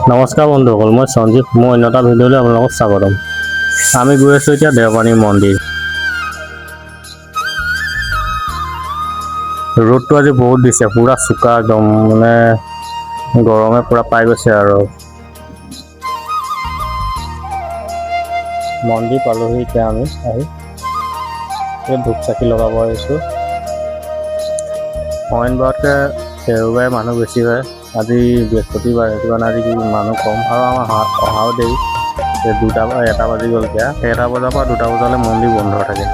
নমস্কাৰ বন্ধুসকল, মই সঞ্জীৱ। মই অন্য এটা ভিডিঅ'লৈ আপোনালোকক স্বাগতম। আমি গৈ আছোঁ এতিয়া দেওপানী মন্দিৰ। ৰ'দটো আজি বহুত দিছে, পুৰা চোকা একদম, মানে গৰমে পুৰা পাই গৈছে আৰু। মন্দিৰ পালোহি এতিয়া আমি আহি ধূপ চাকি লগাব আহিছোঁ। অইন বাৰতকৈ দেওবাৰে মানুহ বেছি হয়, আজি বৃহস্পতিবাৰ, সেইটো কাৰণে আজি মানুহ কম আৰু আমাৰ অহাও দেৰি। 1টা বাজি গ'ল এতিয়া। 1টা বজাৰ পৰা 2টা বজালৈ মন্দিৰ বন্ধ থাকে।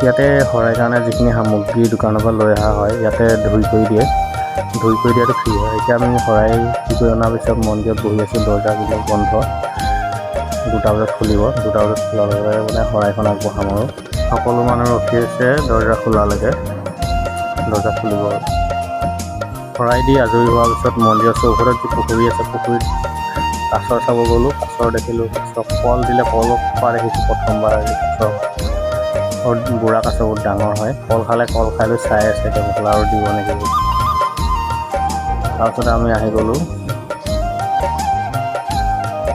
ইয়াতে শৰাই কাৰণে যিখিনি সামগ্ৰী দোকানৰ পৰা লৈ অহা হয়, ইয়াতে ধুই কৰি দিয়ে। ধুই কৰি দিয়াটো ফ্ৰী হয়। এতিয়া আমি শৰাই কি কৰি অনাৰ পিছত মন্দিৰত বহি আছোঁ। দৰ্জাবিলাক বন্ধ, 2টা বজাত খুলিব। 2টা বজাত খোলাৰ লগে লগে মানে শৰাইখন আগবঢ়াম আৰু সকলো মানুহ ৰখি আছে দৰ্জা খোলালৈকে। দৰ্জা খুলিব। শৰাই দি আজৰি হোৱাৰ পিছত মন্দিৰৰ চৌহদত যি পুখুৰী আছে, পুখুৰীত কাছৰ চাব গ'লোঁ। কাছৰ দেখিলোঁ। কাছৰ কল দিলে, কলো খোৱা দেখিছোঁ প্ৰথমবাৰ। কাছৰ বুঢ়া কাছ বহুত ডাঙৰ হয়। কল খালে, কল খাই লৈ চাই আছে এতিয়া আৰু দিব নেকি। তাৰপিছতে আমি আহি গ'লোঁ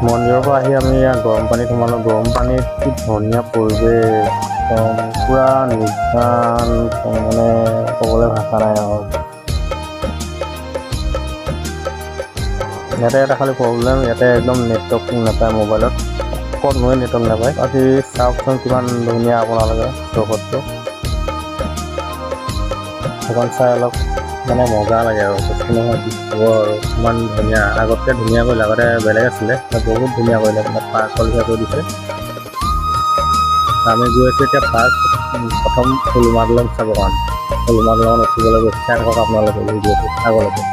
মন্দিৰৰ পৰা। আহি আমি গৰম পানীত সোমালোঁ। গৰম পানীত কি ধুনীয়া পৰিৱেশ, পূৰা নিৰ্জন, মানে ক'বলৈ ভাষা নাই আৰু। ইয়াতে এটা খালি প্ৰব্লেম, ইয়াতে একদম নেটৱৰ্ক নাপায় মোবাইলত। ক'তনোৱে নেটৱৰ্ক নাপায়। আজি চাওকচোন কিমান ধুনীয়া আপোনালোকে চৌহদটো। সেইখন চাই অলপ মানে মজা লাগে আৰু। বেছি নহয় কি হ'ব আৰু, ইমান ধুনীয়া। আগতকৈ ধুনীয়া কৰিলে, আগতে বেলেগ আছিলে, বহুত ধুনীয়া কৰিলে, মানে পাৰ্কৰ লেখীয়া কৰি দিছে। আমি গৈ আছোঁ এতিয়া প্ৰথম হনুমান দলং চাবৰ কাৰণে। হনুমান দলঙত উঠিবলৈ গৈছে। চাই থাকক আপোনালোকে ভিডিঅ'টো আগলৈকে।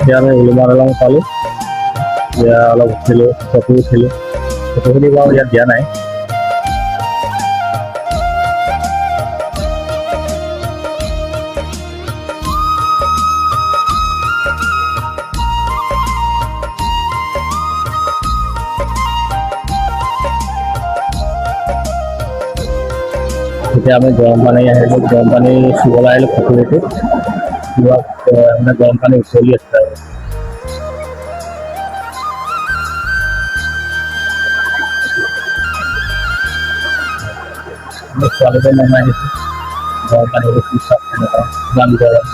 এতিয়া আমি হনুমান দলং পালোঁ। এতিয়া অলপ উঠিলোঁ, ফটো উঠিলোঁ। ফটোখিনি বাৰু ইয়াত দিয়া নাই। এতিয়া আমি গৰম পানী আহিলোঁ। গৰম পানী চুবলৈ আহিলোঁ পুখুৰীটো। মানে গৰম পানী উতলি আছে আৰু। ছোৱালীটো নমাই আহিছোঁ। গৰম পানী ইমান গৰম।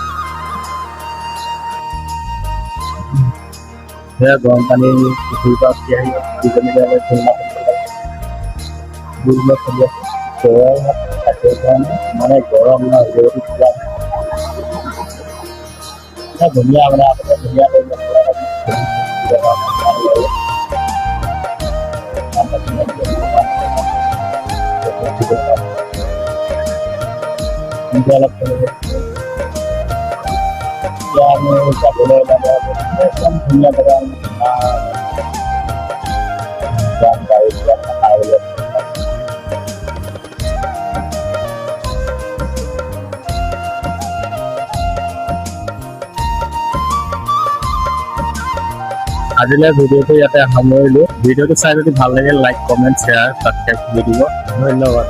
সেয়া গৰম পানী পুখুৰীৰ পৰা উঠি আহি মানে গৰম ন, ধুনীয়া মানে আগতে ধুনীয়া অলপ আমি যাবলৈ একদম ধুনীয়া জেগা। আজিলৈ ভিডিঅ'টো ইয়াতে সামৰিলোঁ। ভিডিঅ'টো চাই যদি ভাল লাগে লাইক, কমেণ্ট, শ্বেয়াৰ, ছাবস্ক্ৰাইব কৰি দিব। ধন্যবাদ।